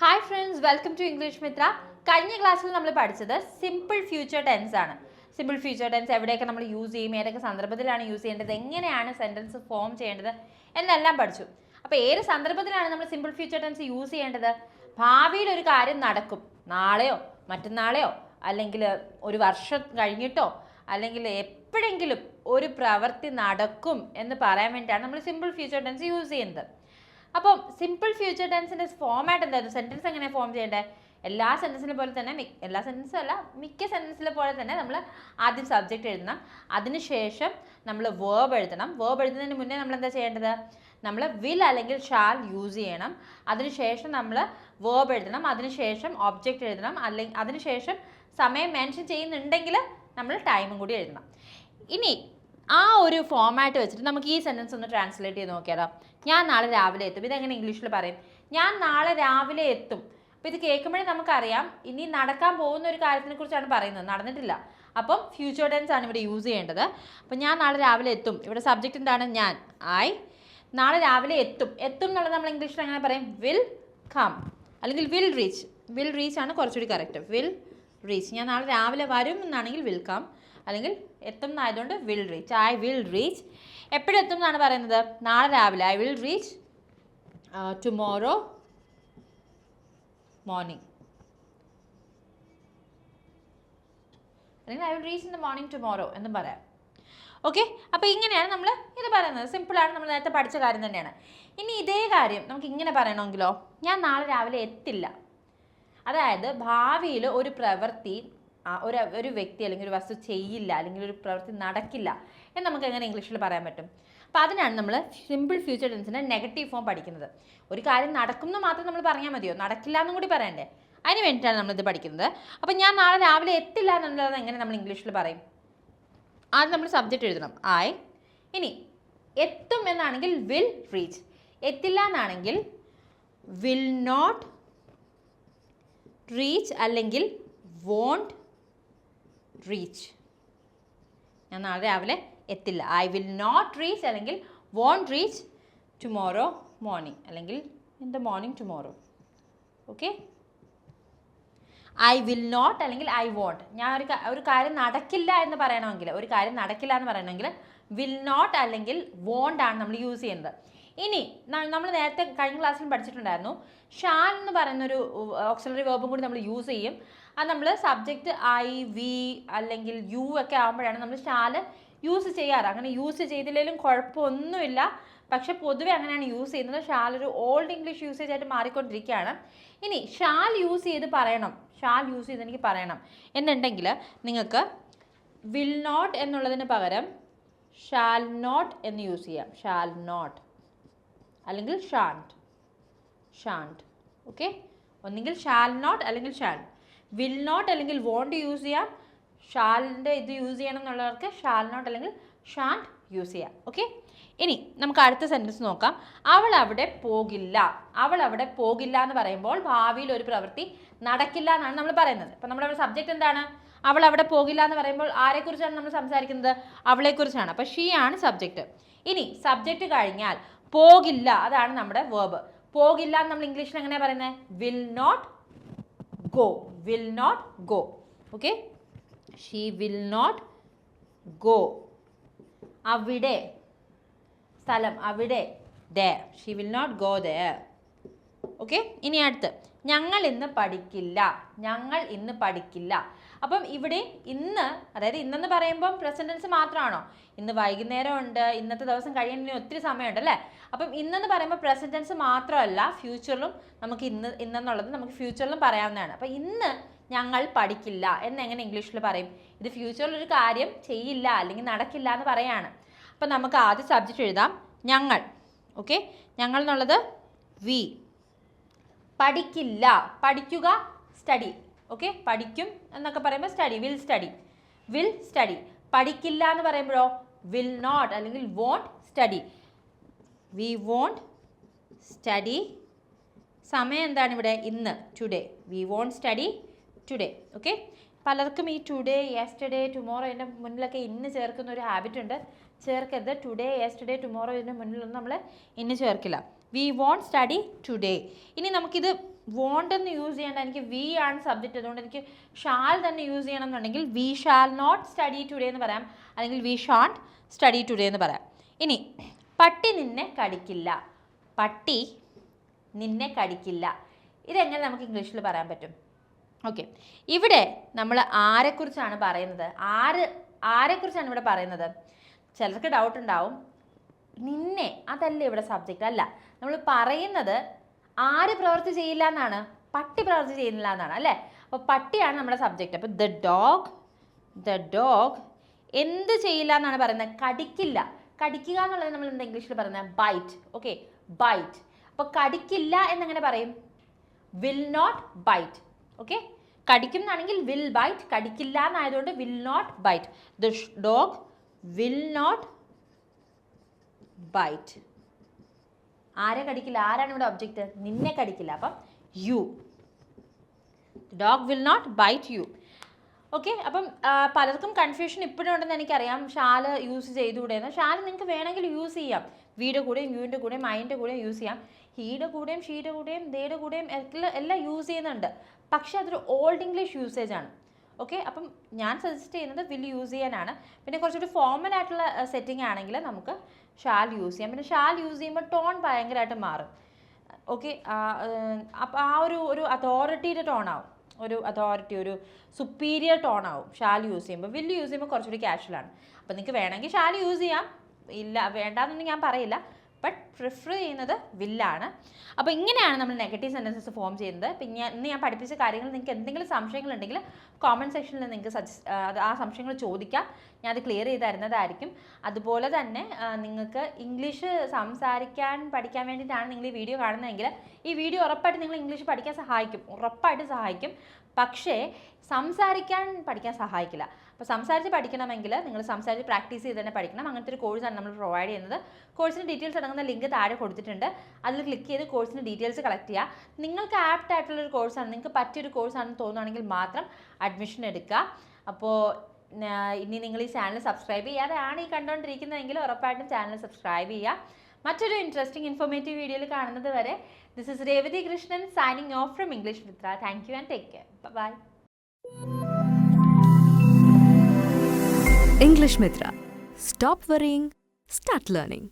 Hi friends, welcome to English Mithra. കഴിഞ്ഞ ക്ലാസ്സിൽ നമ്മൾ പഠിച്ചത് സിമ്പിൾ ഫ്യൂച്ചർ ടെൻസ് ആണ്. സിമ്പിൾ ഫ്യൂച്ചർ ടെൻസ് എവിടെയൊക്കെ നമ്മൾ യൂസ് ചെയ്യും, ഏതൊക്കെ സന്ദർഭത്തിലാണ് യൂസ് ചെയ്യേണ്ടത്, എങ്ങനെയാണ് സെന്റൻസ് ഫോം ചെയ്യേണ്ടത് എന്നെല്ലാം പഠിച്ചു. അപ്പോൾ ഏത് സന്ദർഭത്തിലാണ് നമ്മൾ സിമ്പിൾ ഫ്യൂച്ചർ ടെൻസ് യൂസ് ചെയ്യേണ്ടത്? ഭാവിയിൽ ഒരു കാര്യം നടക്കും, നാളെയോ മറ്റന്നാളെയോ അല്ലെങ്കിൽ ഒരു വർഷം കഴിഞ്ഞിട്ടോ അല്ലെങ്കിൽ എപ്പോഴെങ്കിലും ഒരു പ്രവൃത്തി നടക്കും എന്ന് പറയാൻ വേണ്ടിയാണ് നമ്മൾ സിമ്പിൾ ഫ്യൂച്ചർ ടെൻസ് യൂസ് ചെയ്യുന്നത്. അപ്പോൾ സിമ്പിൾ ഫ്യൂച്ചർ ടെൻസിൻ്റെ ഫോമാറ്റ് എന്തായിരുന്നു? സെൻറ്റൻസ് എങ്ങനെയാണ് ഫോം ചെയ്യേണ്ടത്? എല്ലാ സെൻറ്റൻസിനെ പോലെ തന്നെ എല്ലാ സെൻറ്റൻസും അല്ല, മിക്ക സെൻറ്റൻസിലെ പോലെ തന്നെ നമ്മൾ ആദ്യം സബ്ജക്റ്റ് എഴുതണം, അതിനുശേഷം നമ്മൾ വേർബ് എഴുതണം. വേർബ് എഴുതുന്നതിന് മുന്നേ നമ്മൾ എന്താ ചെയ്യേണ്ടത്? നമ്മൾ വിൽ അല്ലെങ്കിൽ ഷാൽ യൂസ് ചെയ്യണം. അതിനുശേഷം നമ്മൾ വേർബ് എഴുതണം, അതിനുശേഷം ഒബ്ജക്റ്റ് എഴുതണം, അല്ലെങ്കിൽ അതിനുശേഷം സമയം മെൻഷൻ ചെയ്യുന്നുണ്ടെങ്കിൽ നമ്മൾ ടൈമും കൂടി എഴുതണം. ഇനി ആ ഒരു ഫോമാറ്റ് വെച്ചിട്ട് നമുക്ക് ഈ സെൻറ്റൻസ് ഒന്ന് ട്രാൻസ്ലേറ്റ് ചെയ്ത് നോക്കിയാലോ. ഞാൻ നാളെ രാവിലെ എത്തും. ഇതെങ്ങനെ ഇംഗ്ലീഷിൽ പറയും? ഞാൻ നാളെ രാവിലെ എത്തും. അപ്പോൾ ഇത് കേൾക്കുമ്പോഴേ നമുക്കറിയാം ഇനി നടക്കാൻ പോകുന്ന ഒരു കാര്യത്തിനെ കുറിച്ചാണ് പറയുന്നത്, നടന്നിട്ടില്ല. അപ്പം ഫ്യൂച്ചർ ടെൻസ് ആണ് ഇവിടെ യൂസ് ചെയ്യേണ്ടത്. അപ്പം ഞാൻ നാളെ രാവിലെ എത്തും. ഇവിടെ സബ്ജക്റ്റ് എന്താണ്? ഞാൻ, ഐ. നാളെ രാവിലെ എത്തും. എത്തും എന്നുള്ളത് നമ്മൾ ഇംഗ്ലീഷിൽ എങ്ങനെ പറയും? വിൽ കം അല്ലെങ്കിൽ വിൽ റീച്ച്. വിൽ റീച്ച് ആണ് കുറച്ചുകൂടി കറക്റ്റ്. Will reach. ഞാൻ നാളെ രാവിലെ വരും എന്നാണെങ്കിൽ വിൽ കം, അല്ലെങ്കിൽ എത്തും എന്നായതുകൊണ്ട് will reach. I will reach. എപ്പോഴെത്തും എന്നാണ് പറയുന്നത്? നാളെ രാവിലെ. I will reach tomorrow morning, അല്ലെങ്കിൽ I will reach in the morning tomorrow എന്നും പറയാം. ഓക്കെ, അപ്പോൾ ഇങ്ങനെയാണ് നമ്മൾ ഇത് പറയുന്നത്. സിമ്പിളാണ്, നമ്മൾ നേരത്തെ പഠിച്ച കാര്യം തന്നെയാണ്. ഇനി ഇതേ കാര്യം നമുക്ക് ഇങ്ങനെ പറയണമെങ്കിലോ, ഞാൻ നാളെ രാവിലെ എത്തില്ല. അതായത് ഭാവിയിൽ ഒരു പ്രവൃത്തി ഒരു വ്യക്തി അല്ലെങ്കിൽ ഒരു വസ്തു ചെയ്യില്ല, അല്ലെങ്കിൽ ഒരു പ്രവൃത്തി നടക്കില്ല എന്ന് നമുക്ക് എങ്ങനെ ഇംഗ്ലീഷിൽ പറയാൻ പറ്റും? അപ്പോൾ അതിനാണ് നമ്മൾ സിമ്പിൾ ഫ്യൂച്ചർ ടെൻസിൻ്റെ നെഗറ്റീവ് ഫോം പഠിക്കുന്നത്. ഒരു കാര്യം നടക്കുമെന്ന് മാത്രം നമ്മൾ പറഞ്ഞാൽ മതിയോ? നടക്കില്ല എന്നും കൂടി പറയണ്ടേ? അതിന് വേണ്ടിയിട്ടാണ് നമ്മളിത് പഠിക്കുന്നത്. അപ്പോൾ ഞാൻ നാളെ രാവിലെ എത്തില്ല എന്നുള്ളത് എങ്ങനെ നമ്മൾ ഇംഗ്ലീഷിൽ പറയും? ആദ്യം നമ്മൾ സബ്ജക്റ്റ് എഴുതണം, ഐ. ഇനി എത്തും എന്നാണെങ്കിൽ വിൽ റീച്ച്. എത്തില്ല എന്നാണെങ്കിൽ വിൽ നോട്ട് റീച്ച് അല്ലെങ്കിൽ വോണ്ട് റീച്ച്. ഞാൻ നാളെ രാവിലെ എത്തില്ല. ഐ വിൽ നോട്ട് റീച്ച് അല്ലെങ്കിൽ വോണ്ട് റീച്ച് ടുമോറോ മോർണിംഗ്, അല്ലെങ്കിൽ in the morning tomorrow. Okay, I will not അല്ലെങ്കിൽ ഐ വോണ്ട്. ഞാൻ ഒരു കാര്യം നടക്കില്ല എന്ന് പറയണമെങ്കിൽ, ഒരു കാര്യം നടക്കില്ല എന്ന് പറയണമെങ്കിൽ വിൽ നോട്ട് അല്ലെങ്കിൽ വോണ്ട് ആണ് നമ്മൾ യൂസ് ചെയ്യുന്നത്. ഇനി നമ്മൾ നേരത്തെ കഴിഞ്ഞ ക്ലാസ്സിൽ പഠിച്ചിട്ടുണ്ടായിരുന്നു, ഷാൽ എന്ന് പറയുന്നൊരു ഓക്സിലറി വേർബും കൂടി നമ്മൾ യൂസ് ചെയ്യും. അത് നമ്മൾ സബ്ജക്റ്റ് ഐ, വി അല്ലെങ്കിൽ യു ഒക്കെ ആകുമ്പോഴാണ് നമ്മൾ ഷാൽ യൂസ് ചെയ്യാറ്. അങ്ങനെ യൂസ് ചെയ്തില്ലെങ്കിലും കുഴപ്പമൊന്നുമില്ല, പക്ഷെ പൊതുവെ അങ്ങനെയാണ് യൂസ് ചെയ്യുന്നത്. ഷാൽ ഒരു ഓൾഡ് ഇംഗ്ലീഷ് യൂസേജ് ആയിട്ട് മാറിക്കൊണ്ടിരിക്കുകയാണ്. ഇനി ഷാൽ യൂസ് ചെയ്ത് പറയണം, ഷാൽ യൂസ് ചെയ്ത് എനിക്ക് പറയണം എന്നുണ്ടെങ്കിൽ നിങ്ങൾക്ക് വിൽ നോട്ട് എന്നുള്ളതിന് പകരം ഷാൽ നോട്ട് എന്ന് യൂസ് ചെയ്യാം. ഷാൽ നോട്ട് അല്ലെങ്കിൽ ഷാൻഡ്. ഷാൻഡ്. ഓക്കെ, ഒന്നുകിൽ ഷാൽ നോട്ട് അല്ലെങ്കിൽ ഷാൽ. വിൽ നോട്ട് അല്ലെങ്കിൽ വോണ്ട് യൂസ് ചെയ്യാം. ഷാലിൻ്റെ ഇത് യൂസ് ചെയ്യണം എന്നുള്ളവർക്ക് ഷാൽ നോട്ട് അല്ലെങ്കിൽ ഷാൻഡ് യൂസ് ചെയ്യാം. ഓക്കെ, ഇനി നമുക്ക് അടുത്ത സെൻറ്റൻസ് നോക്കാം. അവൾ അവിടെ പോകില്ല. അവൾ അവിടെ പോകില്ല എന്ന് പറയുമ്പോൾ ഭാവിയിൽ ഒരു പ്രവൃത്തി നടക്കില്ല എന്നാണ് നമ്മൾ പറയുന്നത്. അപ്പം നമ്മുടെ സബ്ജക്റ്റ് എന്താണ്? അവൾ അവിടെ പോകില്ല എന്ന് പറയുമ്പോൾ ആരെക്കുറിച്ചാണ് നമ്മൾ സംസാരിക്കുന്നത്? അവളെക്കുറിച്ചാണ്. അപ്പോൾ ഷീ ആണ് സബ്ജക്റ്റ്. ഇനി സബ്ജക്റ്റ് കഴിഞ്ഞാൽ പോകില്ല, അതാണ് നമ്മുടെ വേർബ്. പോകില്ല എന്ന് നമ്മൾ ഇംഗ്ലീഷിൽ എങ്ങനെയാണ് പറയുന്നത്? Will not go. Will not go. Okay, she will not go. അവിടെ, സ്ഥലം, അവിടെ, there. She will not go there. Okay, ഇനി അടുത്ത് ഞങ്ങൾ ഇന്ന് പഠിക്കില്ല. ഞങ്ങൾ ഇന്ന് പഠിക്കില്ല. അപ്പം ഇവിടെ ഇന്ന്, അതായത് ഇന്നെന്ന് പറയുമ്പം പ്രസന്റ് ടെൻസ് മാത്രമാണോ? ഇന്ന് വൈകുന്നേരം ഉണ്ട്, ഇന്നത്തെ ദിവസം കഴിയാൻ ഒത്തിരി സമയമുണ്ട് അല്ലേ? അപ്പം ഇന്നെന്ന് പറയുമ്പോൾ പ്രസന്റ് ടെൻസ് മാത്രമല്ല, ഫ്യൂച്ചറിലും നമുക്ക് ഇന്നെന്നുള്ളത് നമുക്ക് ഫ്യൂച്ചറിലും പറയാവുന്നതാണ്. അപ്പം ഇന്ന് ഞങ്ങൾ പഠിക്കില്ല എന്നെങ്ങനെ ഇംഗ്ലീഷിൽ പറയും? ഇത് ഫ്യൂച്ചറിൽ ഒരു കാര്യം ചെയ്യില്ല അല്ലെങ്കിൽ നടക്കില്ല എന്ന് പറയാണ്. അപ്പം നമുക്ക് ആദ്യം സബ്ജക്റ്റ് എഴുതാം, ഞങ്ങൾ. ഓക്കെ, ഞങ്ങൾ എന്നുള്ളത് വി. പഠിക്കില്ല, പഠിക്കുക, സ്റ്റഡി. ഓക്കെ, പഠിക്കും എന്നൊക്കെ പറയുമ്പോൾ study, will study. Will study. പഠിക്കില്ല എന്ന് പറയുമ്പോഴോ വിൽ നോട്ട് അല്ലെങ്കിൽ won't study. We won't study. സമയം എന്താണ് ഇവിടെ? ഇന്ന്, today. We won't study today. Okay, പലർക്കും ഈ ടുഡേ, യെസ്റ്റർഡേ, ടുമോറോ ഇതിൻ്റെ മുന്നിലൊക്കെ ഇന്ന് ചേർക്കുന്ന ഒരു ഹാബിറ്റ് ഉണ്ട്. ചേർക്കരുത്. ടുഡേ, യെസ്റ്റർഡേ, ടുമോറോ ഇതിൻ്റെ മുന്നിലൊന്നും നമ്മൾ ഇന്ന് ചേർക്കില്ല. We won't study today. ഇനി നമുക്കിത് വോണ്ട് എന്ന് യൂസ് ചെയ്യേണ്ട, എനിക്ക് വി ആണ് സബ്ജക്റ്റ്, അതുകൊണ്ട് എനിക്ക് ഷാൽ തന്നെ യൂസ് ചെയ്യണം എന്നുണ്ടെങ്കിൽ we shall not study today എന്ന് പറയാം, അല്ലെങ്കിൽ വി ഷാൻറ്റ് സ്റ്റഡി ടുഡേ എന്ന് പറയാം. ഇനി പട്ടി നിന്നെ കടിക്കില്ല, പട്ടി നിന്നെ കടിക്കില്ല, ഇതെങ്ങനെ നമുക്ക് ഇംഗ്ലീഷിൽ പറയാൻ പറ്റും? ഓക്കെ, ഇവിടെ നമ്മൾ ആരെക്കുറിച്ചാണ് പറയുന്നത്? ആരെക്കുറിച്ചാണ് ഇവിടെ പറയുന്നത്? ചിലർക്ക് ഡൗട്ട് ഉണ്ടാവും, നിന്നെ അതല്ലേ ഇവിടെ സബ്ജക്റ്റ്. അല്ല, നമ്മൾ പറയുന്നത് ആര് പ്രവൃത്തി ചെയ്യില്ല എന്നാണ്, പട്ടി പ്രവൃത്തി ചെയ്യുന്നില്ല എന്നാണ് അല്ലേ. അപ്പോൾ പട്ടിയാണ് നമ്മുടെ സബ്ജക്റ്റ്. അപ്പോൾ ദ ഡോഗ് എന്ത് ചെയ്യില്ല എന്നാണ് പറയുന്നത്? കടിക്കില്ല. കടിക്കുക എന്നുള്ളത് നമ്മൾ എന്താ ഇംഗ്ലീഷിൽ പറയുന്നത്? ബൈറ്റ്. Okay, bite. അപ്പോൾ കടിക്കില്ല എന്നെങ്ങനെ പറയും? Will not byte. ഓക്കെ, കടിക്കും എന്നാണെങ്കിൽ വിൽ ബൈറ്റ്, കടിക്കില്ല എന്നായതുകൊണ്ട് will not bite. The dog will not bite. ആരെ കടിക്കില്ല? ആരാണ് ഇവിടെ ഒബ്ജക്റ്റ്? നിന്നെ കടിക്കില്ല. അപ്പം you, dog will not bite you. Okay, അപ്പം പലർക്കും കൺഫ്യൂഷൻ ഇപ്പോഴും ഉണ്ടെന്ന് എനിക്കറിയാം. Shall use ചെയ്തുകൂടെയെന്ന്. ഷാല് നിങ്ങൾക്ക് വേണമെങ്കിൽ യൂസ് ചെയ്യാം, വിയുടെ കൂടെയും യുവിൻ്റെ കൂടെയും മൈൻ്റെ കൂടെയും യൂസ് ചെയ്യാം. ഹീയുടെ കൂടെയും ഷീയുടെ കൂടെയും ദേയുടെ കൂടെയും എല്ലാം യൂസ് ചെയ്യുന്നുണ്ട്. പക്ഷേ അതൊരു ഓൾഡ് ഇംഗ്ലീഷ് യൂസേജ് ആണ്. ഓക്കെ, അപ്പം ഞാൻ സജസ്റ്റ് ചെയ്യുന്നത് വിൽ യൂസ് ചെയ്യാനാണ്. പിന്നെ കുറച്ചൊരു ഫോർമൽ ആയിട്ടുള്ള സെറ്റിംഗ് ആണെങ്കിൽ നമുക്ക് ഷാൽ യൂസ് ചെയ്യാം. പിന്നെ ഷാൽ യൂസ് ചെയ്യുമ്പോൾ ടോൺ ഭയങ്കരമായിട്ട് മാറും. ഓക്കെ, അപ്പോൾ ആ ഒരു അതോറിറ്റിയുടെ ടോണാവും, ഒരു അതോറിറ്റി, ഒരു സുപ്പീരിയർ ടോണാവും ഷാൽ യൂസ് ചെയ്യുമ്പോൾ. വില്ല് യൂസ് ചെയ്യുമ്പോൾ കുറച്ചുകൂടി കാഷ്വലാണ്. അപ്പോൾ നിങ്ങൾക്ക് വേണമെങ്കിൽ ഷാൽ യൂസ് ചെയ്യാം, ഇല്ല വേണ്ടാന്നൊന്നും ഞാൻ പറയില്ല, ബട്ട് പ്രിഫർ ചെയ്യുന്നത് വില്ലാണ്. അപ്പോൾ ഇങ്ങനെയാണ് നമ്മൾ നെഗറ്റീവ് സെൻറ്റൻസസ് ഫോം ചെയ്യുന്നത്. പിന്നെ ഇന്ന് ഞാൻ പഠിപ്പിച്ച കാര്യങ്ങൾ നിങ്ങൾക്ക് എന്തെങ്കിലും സംശയങ്ങളുണ്ടെങ്കിൽ കോമൻറ്റ് സെക്ഷനിൽ നിങ്ങൾക്ക് ആ സംശയങ്ങൾ ചോദിക്കാം, ഞാൻ അത് ക്ലിയർ ചെയ്ത് തരുന്നതായിരിക്കും. അതുപോലെ തന്നെ നിങ്ങൾക്ക് ഇംഗ്ലീഷ് പഠിക്കാൻ വേണ്ടിയിട്ടാണ് നിങ്ങൾ ഈ വീഡിയോ കാണുന്നതെങ്കിൽ ഈ വീഡിയോ ഉറപ്പായിട്ട് നിങ്ങൾ ഇംഗ്ലീഷ് പഠിക്കാൻ സഹായിക്കും, ഉറപ്പായിട്ട് സഹായിക്കും. പക്ഷേ സംസാരിക്കാൻ പഠിക്കാൻ സഹായിക്കില്ല. അപ്പോൾ സംസാരിച്ച് പഠിക്കണമെങ്കിൽ നിങ്ങൾ സംസാരിച്ച് പ്രാക്ടീസ് ചെയ്ത് തന്നെ പഠിക്കണം. അങ്ങനത്തെ ഒരു കോഴ്സാണ് നമ്മൾ പ്രൊവൈഡ് ചെയ്യുന്നത്. കോഴ്സിന് ഡീറ്റെയിൽസ് അടങ്ങുന്ന ലിങ്ക് താഴെ കൊടുത്തിട്ടുണ്ട്. അതിൽ ക്ലിക്ക് ചെയ്ത് കോഴ്സിന് ഡീറ്റെയിൽസ് കളക്ട് ചെയ്യുക. നിങ്ങൾക്ക് ആപ്റ്റ് ആയിട്ടുള്ളൊരു കോഴ്സാണ്, നിങ്ങൾക്ക് പറ്റിയൊരു കോഴ്സാണെന്ന് തോന്നുകയാണെങ്കിൽ മാത്രം അഡ്മിഷൻ എടുക്കുക. അപ്പോൾ ഇനി നിങ്ങൾ ഈ ചാനൽ സബ്സ്ക്രൈബ് ചെയ്യാതെയാണ് ഈ കണ്ടുകൊണ്ടിരിക്കുന്നതെങ്കിൽ ഉറപ്പായിട്ടും ചാനൽ സബ്സ്ക്രൈബ് ചെയ്യുക. മറ്റൊരു ഇൻട്രസ്റ്റിംഗ് ഇൻഫോർമേറ്റീവ് വീഡിയോയിൽ കാണുന്നത് വരെ this is Revathi Krishnan signing off from English Mithra. Thank you and take care. Bye. English Mithra. Stop worrying, start learning.